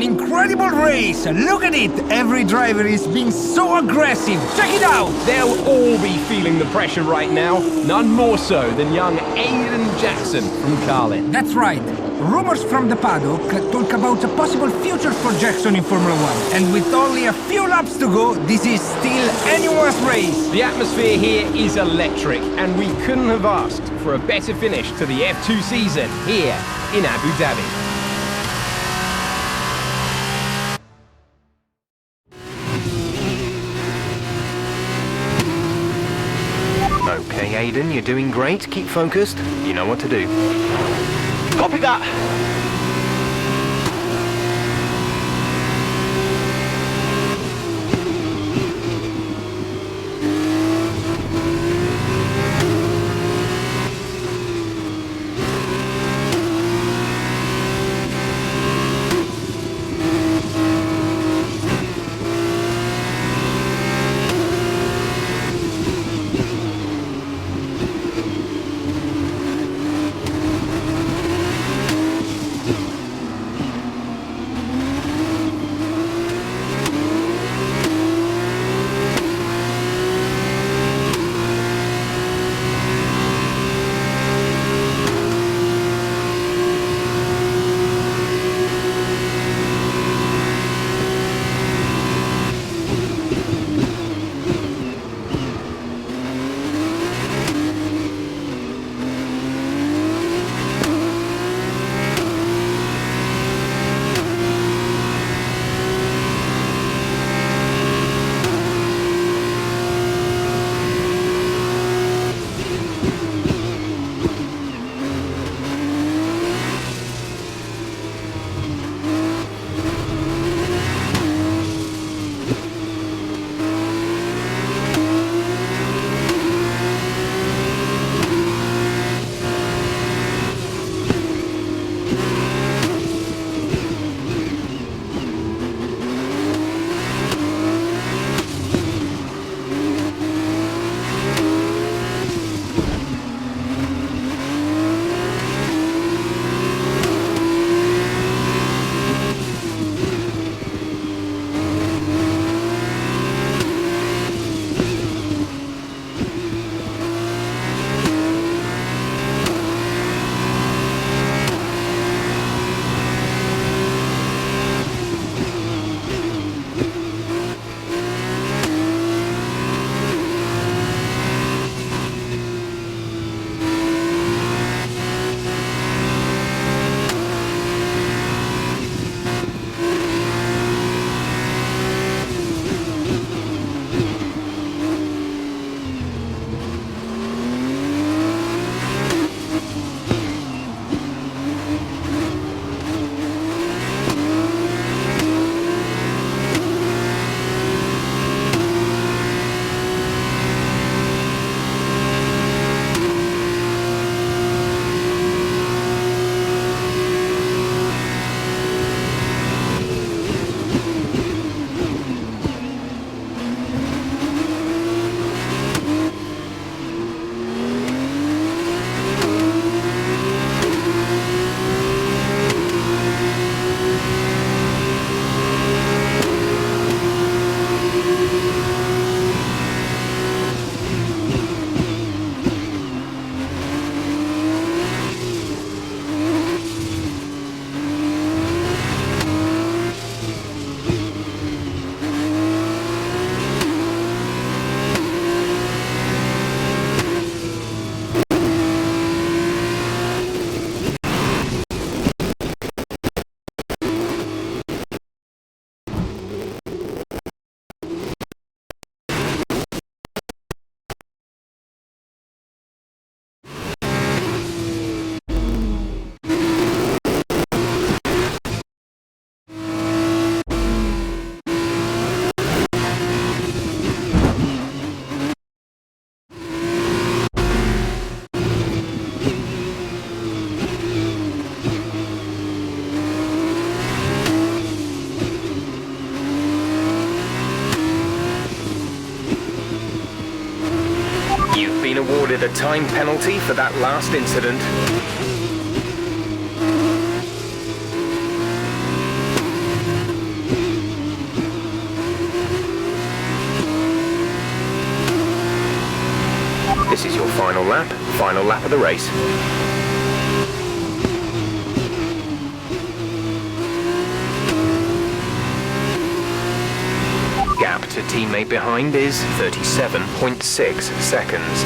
incredible race! Look at it! Every driver is being so aggressive! Check it out! They'll all be feeling the pressure right now. None more so than young Aiden Jackson from Carlin. That's right. Rumors from the paddock talk about a possible future for Jackson in Formula 1. And with only a few laps to go, this is still anyone's race. The atmosphere here is electric, and we couldn't have asked for a better finish to the F2 season here in Abu Dhabi. Okay, Aiden, you're doing great. Keep focused. You know what to do. Copy that! Awarded a time penalty for that last incident. This is your final lap of the race. Gap to teammate behind is 37.6 seconds.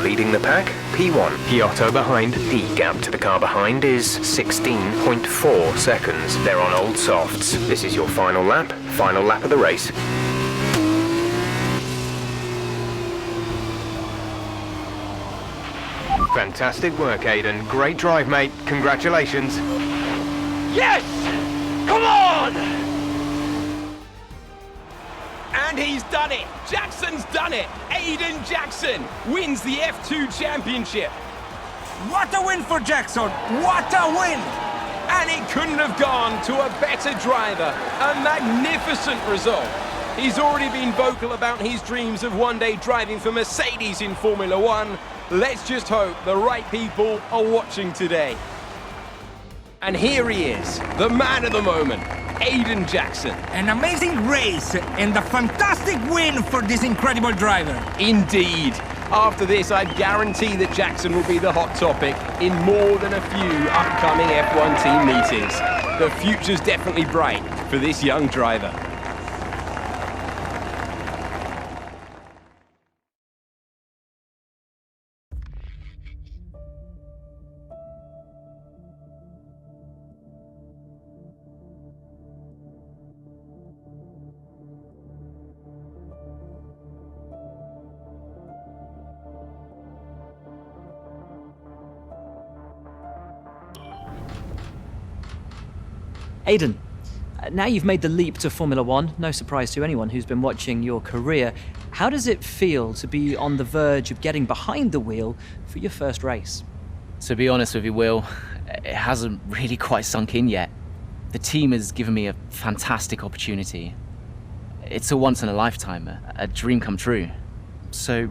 Leading the pack, P1. Piotto behind. The gap to the car behind is 16.4 seconds. They're on old softs. This is your final lap of the race. Fantastic work, Aiden. Great drive, mate. Congratulations. Yes! Come on! And he's done it! Jackson's done it! Aiden Jackson wins the F2 Championship! What a win for Jackson! What a win! And it couldn't have gone to a better driver. A magnificent result. He's already been vocal about his dreams of one day driving for Mercedes in Formula One. Let's just hope the right people are watching today. And here he is, the man of the moment, Aiden Jackson. An amazing race and a fantastic win for this incredible driver. Indeed. After this, I guarantee that Jackson will be the hot topic in more than a few upcoming F1 team meetings. The future's definitely bright for this young driver. Aiden, now you've made the leap to Formula One, no surprise to anyone who's been watching your career. How does it feel to be on the verge of getting behind the wheel for your first race? To be honest with you, Will, it hasn't really quite sunk in yet. The team has given me a fantastic opportunity. It's a once-in-a-lifetime, a dream come true. So,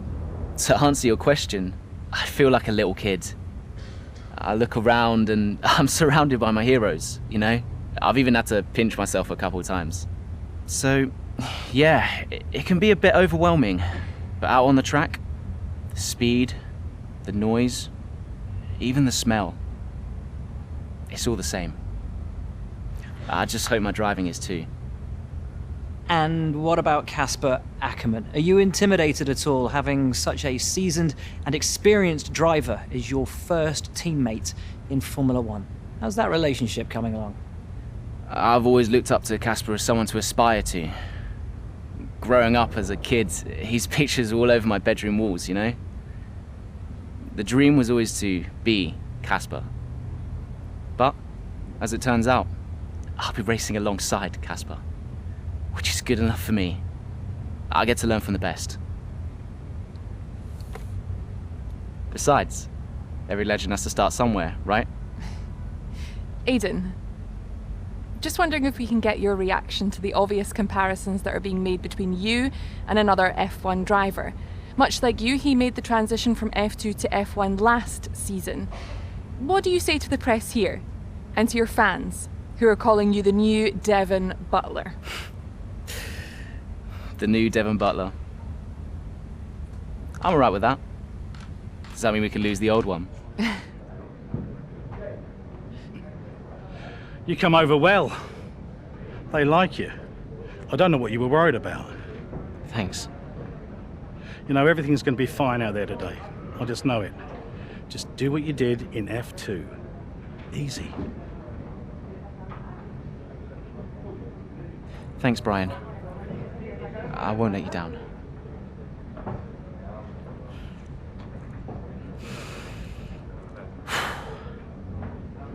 to answer your question, I feel like a little kid. I look around and I'm surrounded by my heroes, you know? I've even had to pinch myself a couple of times. So, yeah, it can be a bit overwhelming. But out on the track, the speed, the noise, even the smell, it's all the same. I just hope my driving is too. And what about Casper Ackerman? Are you intimidated at all having such a seasoned and experienced driver as your first teammate in Formula One? How's that relationship coming along? I've always looked up to Casper as someone to aspire to. Growing up as a kid, his pictures all over my bedroom walls, you know? The dream was always to be Casper. But, as it turns out, I'll be racing alongside Casper, which is good enough for me. I get to learn from the best. Besides, every legend has to start somewhere, right? Aiden, just wondering if we can get your reaction to the obvious comparisons that are being made between you and another F1 driver. Much like you, he made the transition from F2 to F1 last season. what do you say to the press here? And to your fans, who are calling you the new Devon Butler? The new Devon Butler. I'm alright with that. Does that mean we can lose the old one? You come over well. They like you. I don't know what you were worried about. Thanks. You know, everything's going to be fine out there today. I just know it. Just do what you did in F2. Easy. Thanks, Brian. I won't let you down.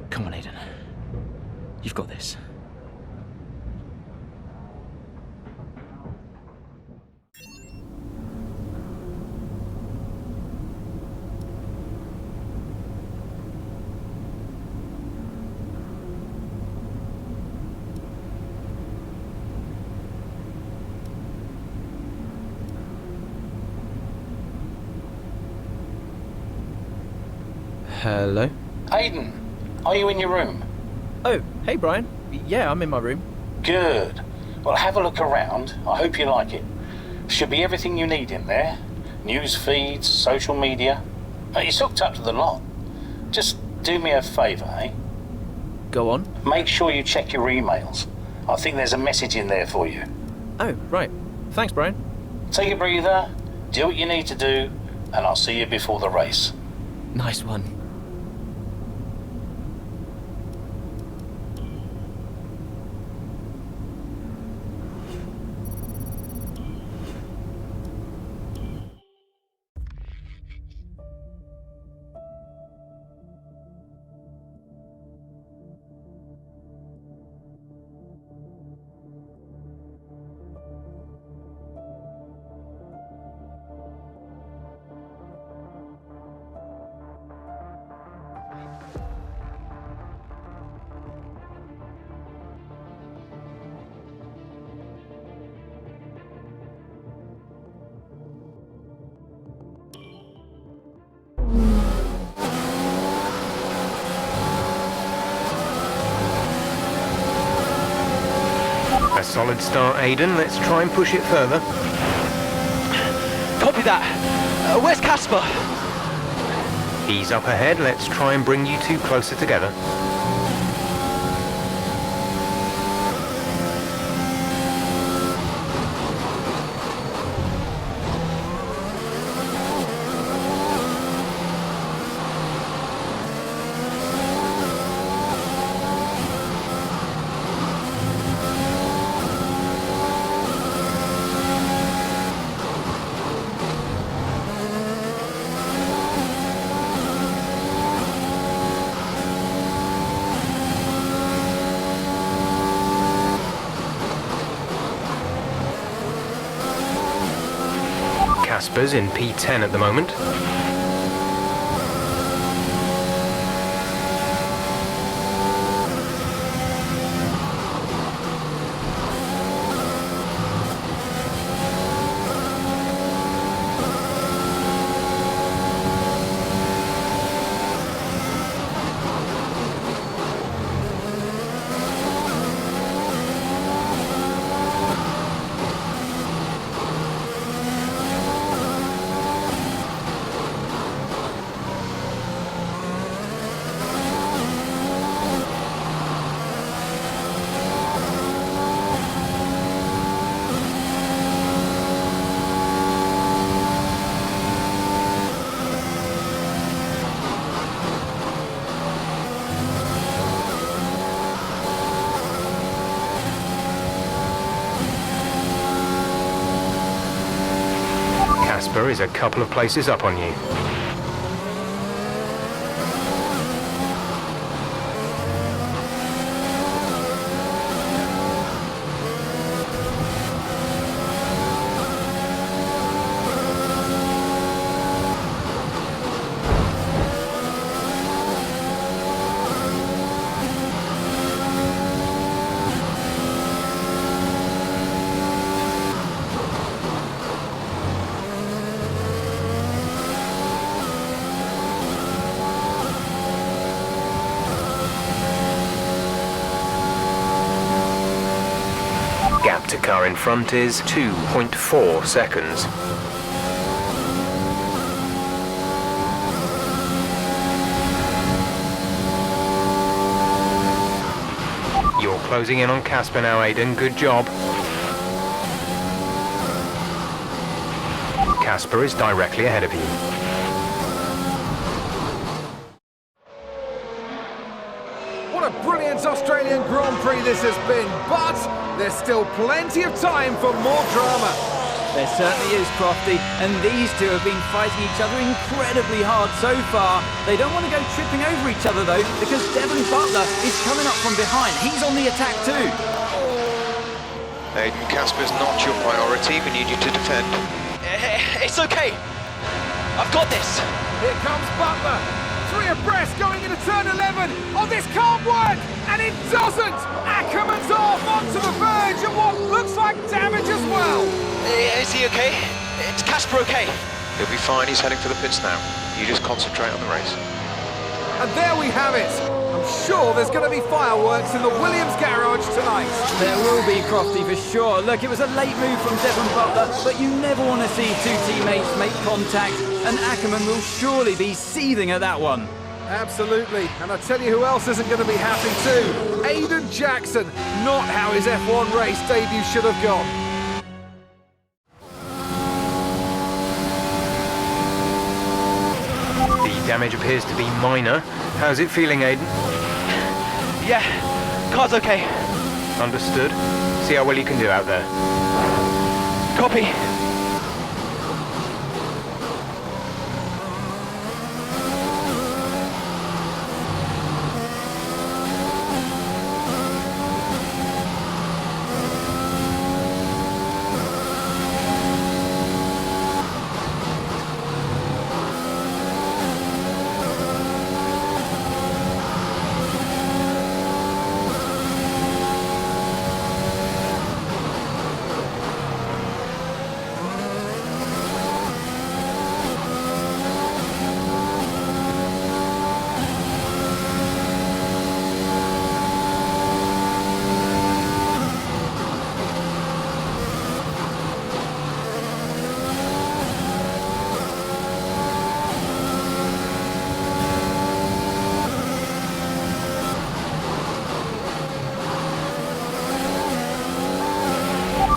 Come on, Aiden. You've got this. Hello? Aiden, are you in your room? Oh, hey Brian. Yeah, I'm in my room. Good. Well, have a look around. I hope you like it. Should be everything you need in there. News feeds, social media. It's hooked up to the lot. Just do me a favour, eh? Go on. Make sure you check your emails. I think there's a message in there for you. Oh, right. Thanks, Brian. Take a breather, do what you need to do, and I'll see you before the race. Nice one. A solid start, Aiden. Let's try and push it further. Copy that. Where's Casper? He's up ahead. Let's try and bring you two closer together. Casper's in P10 at the moment. Casper is a couple of places up on you. quieter car in front is 2.4 seconds. You're closing in on Casper now, Aidan. Good job. Casper is directly ahead of you. What a brilliant Australian Grand Prix this has been, but there's still plenty of time for more drama. There certainly is, Crofty, and these two have been fighting each other incredibly hard so far. They don't want to go tripping over each other, though, because Devon Butler is coming up from behind. He's on the attack too. Aidan, Casper's not your priority. We need you to defend. It's okay. I've got this. Here comes Butler. 3 abreast going into turn 11. Oh, this can't work! And it doesn't! Ackerman's off onto the verge of what looks like damage as well. Is he okay? Is Casper okay? He'll be fine. He's heading for the pits now. You just concentrate on the race. And there we have it. I'm sure there's going to be fireworks in the Williams garage tonight. There will be, Crofty, for sure. Look, it was a late move from Devon Butler, but you never want to see two teammates make contact, and Ackerman will surely be seething at that one. Absolutely, and I tell you who else isn't going to be happy too. Aidan Jackson, not how his F1 race debut should have gone. The damage appears to be minor. How's it feeling, Aidan? Yeah, car's okay. Understood. See how well you can do out there. Copy.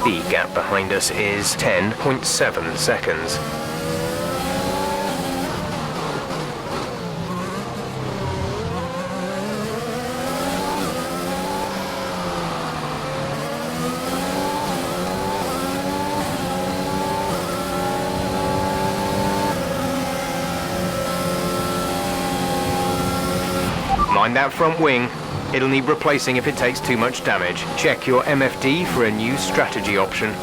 The gap behind us is 10.7 seconds. Mind that front wing. It'll need replacing if it takes too much damage. Check your MFD for a new strategy option.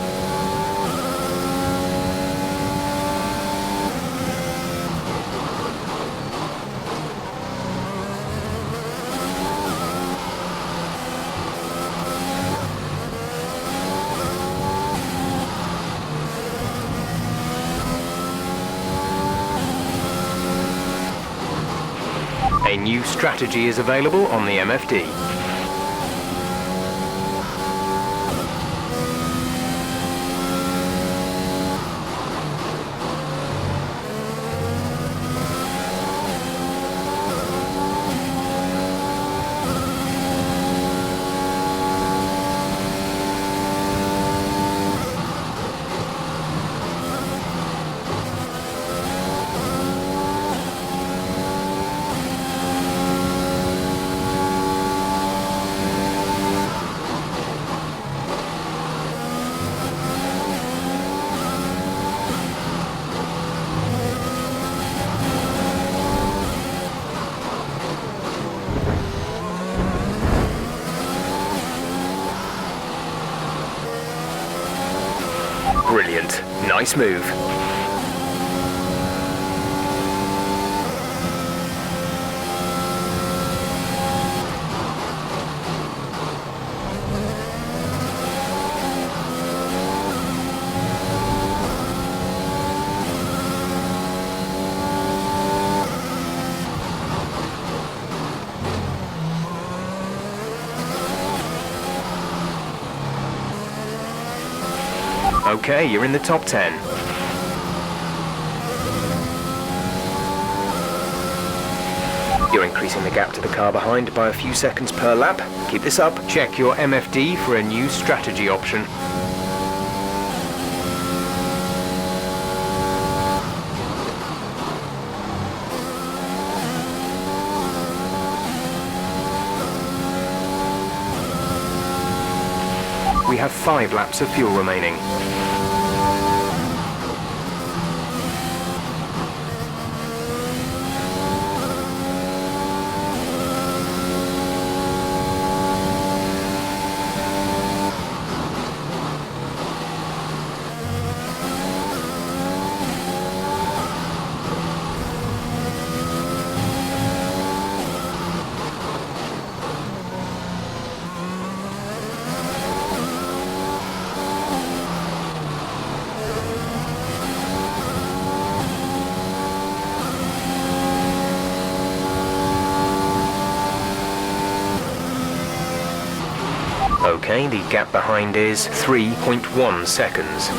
A new strategy is available on the MFD. Brilliant. Nice move. Okay, you're in the top 10. You're increasing the gap to the car behind by a few seconds per lap. Keep this up. Check your MFD for a new strategy option. We have 5 laps of fuel remaining. Okay, the gap behind is 3.1 seconds.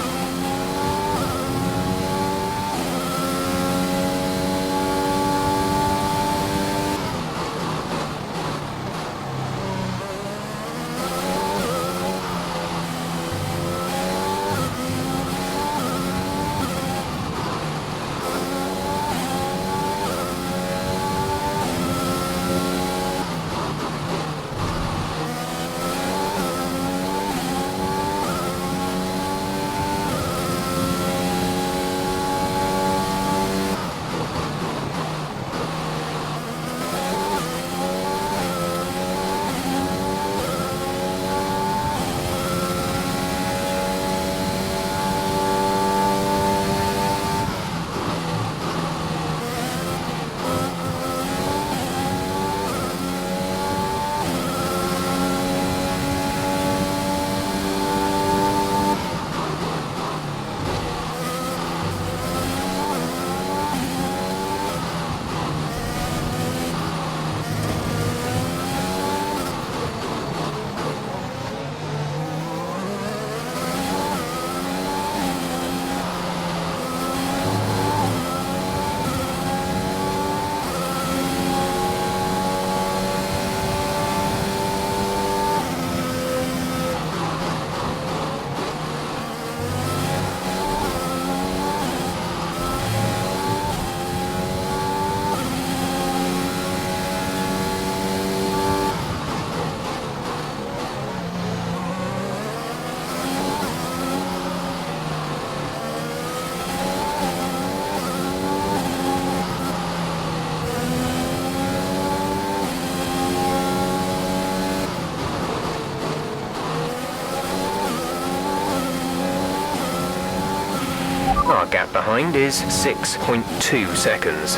Our gap behind is 6.2 seconds.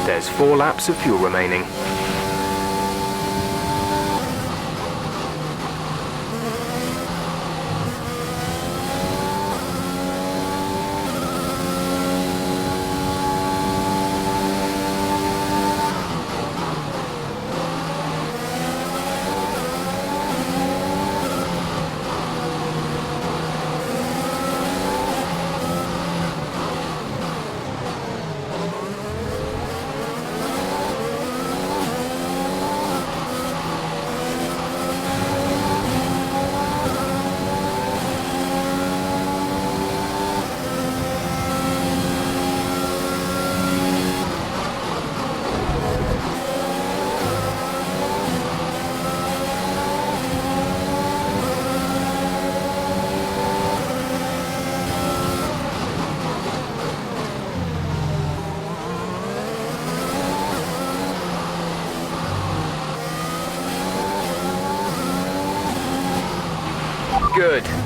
There's 4 laps of fuel remaining.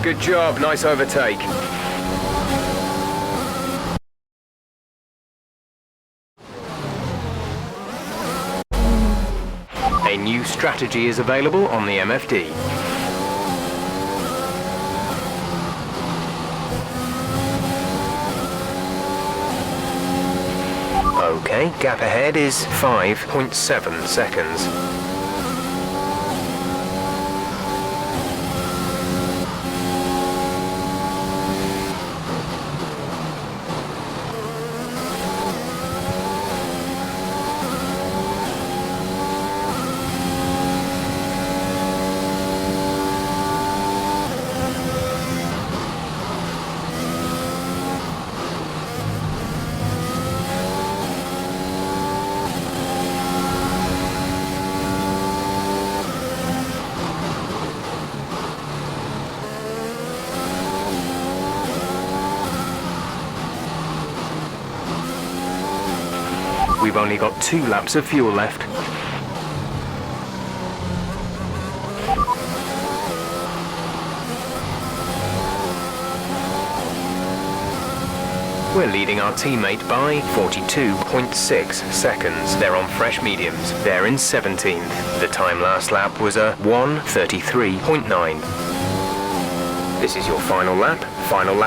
Good job, nice overtake. A new strategy is available on the MFD. Okay, gap ahead is 5.7 seconds. We've only got 2 laps of fuel left. We're leading our teammate by 42.6 seconds. They're on fresh mediums. They're in 17th. The time last lap was a 1:33.9. This is your final lap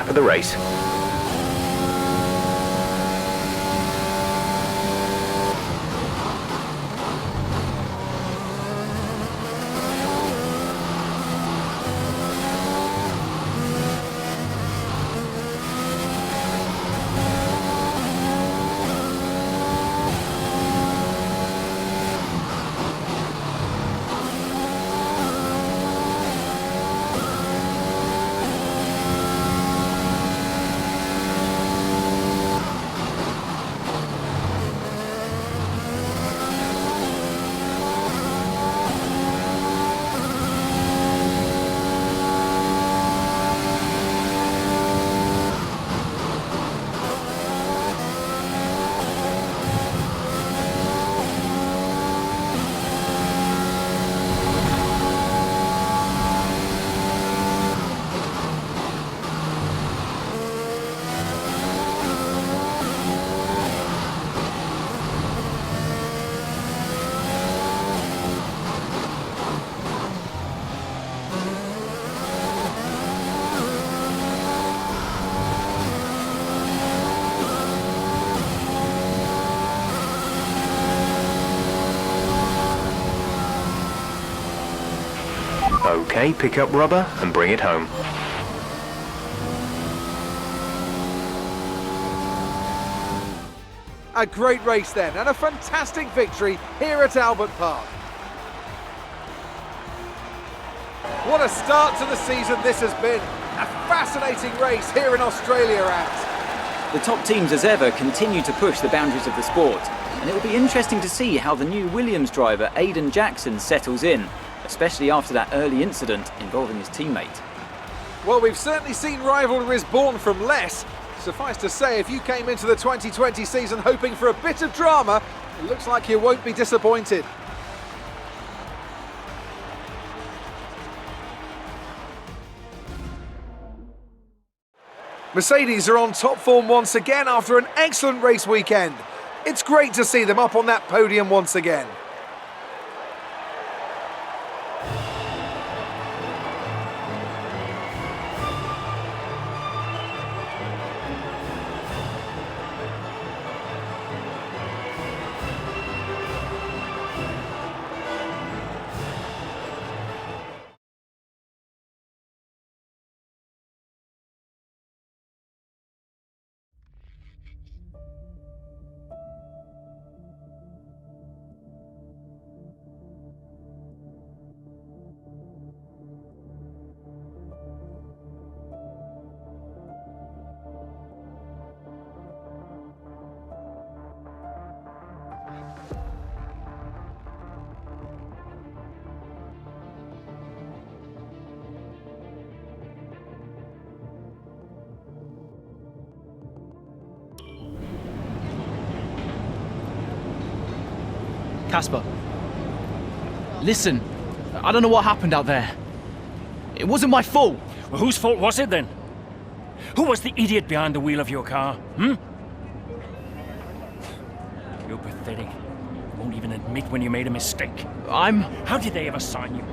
of the race. Okay, pick up rubber and bring it home. A great race then, and a fantastic victory here at Albert Park. What a start to the season this has been. A fascinating race here in Australia, Ant. The top teams as ever continue to push the boundaries of the sport, and it will be interesting to see how the new Williams driver Aidan Jackson settles in, especially after that early incident involving his teammate. Well, we've certainly seen rivalries born from less. Suffice to say, if you came into the 2020 season hoping for a bit of drama, it looks like you won't be disappointed. Mercedes are on top form once again after an excellent race weekend. It's great to see them up on that podium once again. Casper, listen, I don't know what happened out there. It wasn't my fault. Well, whose fault was it then? Who was the idiot behind the wheel of your car, You're pathetic. You won't even admit when you made a mistake. How did they ever sign you?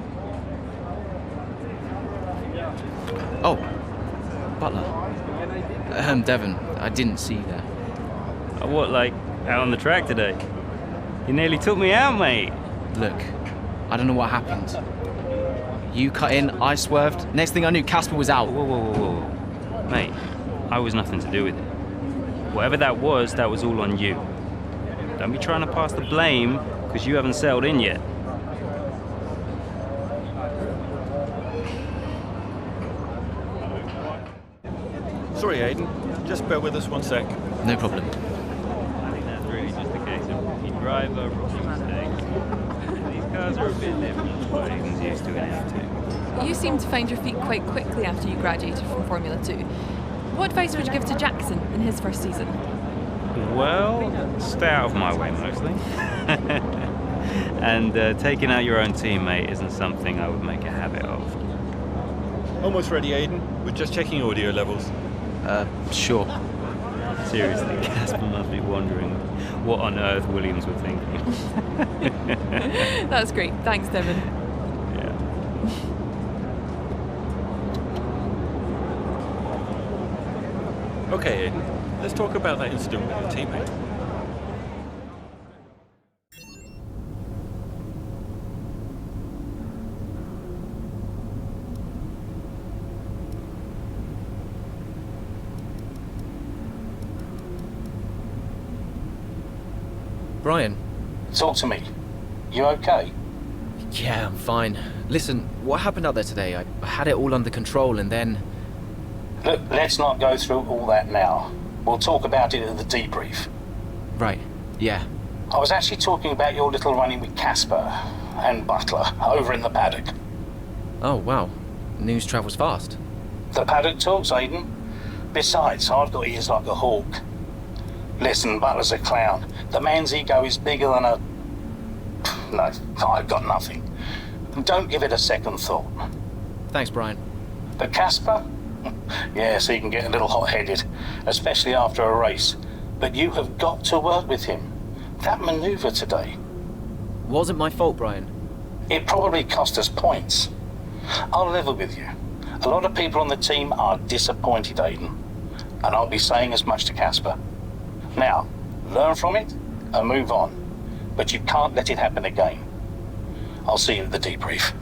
Oh, Butler. Devon, I didn't see you there. What, like, Out on the track today. You nearly took me out, mate. Look, I don't know what happened. You cut in, I swerved. Next thing I knew, Casper was out. Whoa. Mate, I was nothing to do with it. Whatever that was all on you. Don't be trying to pass the blame, because you haven't settled in yet. Sorry, Aiden. Just bear with us one sec. No problem. I think that's really just a case of rookie driver, rookie mistakes. These cars are a bit different to what Aiden's used to in F2. You seem to find your feet quite quickly after you graduated from Formula 2. What advice would you give to Jackson in his first season? Well, stay out of my way mostly. And taking out your own teammate isn't something I would make a habit of. Almost ready, Aiden. We're just checking audio levels. Sure. Seriously, Casper must be wondering what on earth Williams were thinking. That's great. Thanks, Devon. Yeah. Okay, Aiden. Let's talk about that incident with your teammate. Brian? Talk to me. You okay? Yeah, I'm fine. Listen, what happened out there today? I had it all under control and then... Look, let's not go through all that now. We'll talk about it at the debrief. Right, yeah. I was actually talking about your little run-in with Casper and Butler over in the paddock. Oh, wow. News travels fast. The paddock talks, Aiden. Besides, I've got ears like a hawk. Listen, Butler's a clown. The man's ego is bigger than a... No, I've got nothing. Don't give it a second thought. Thanks, Brian. But Casper? Yes, he can get a little hot-headed, especially after a race. But you have got to work with him. That manoeuvre today. Wasn't my fault, Brian. It probably cost us points. I'll level with you. A lot of people on the team are disappointed, Aiden. And I'll be saying as much to Casper. Now, learn from it and move on. But you can't let it happen again. I'll see you at the debrief.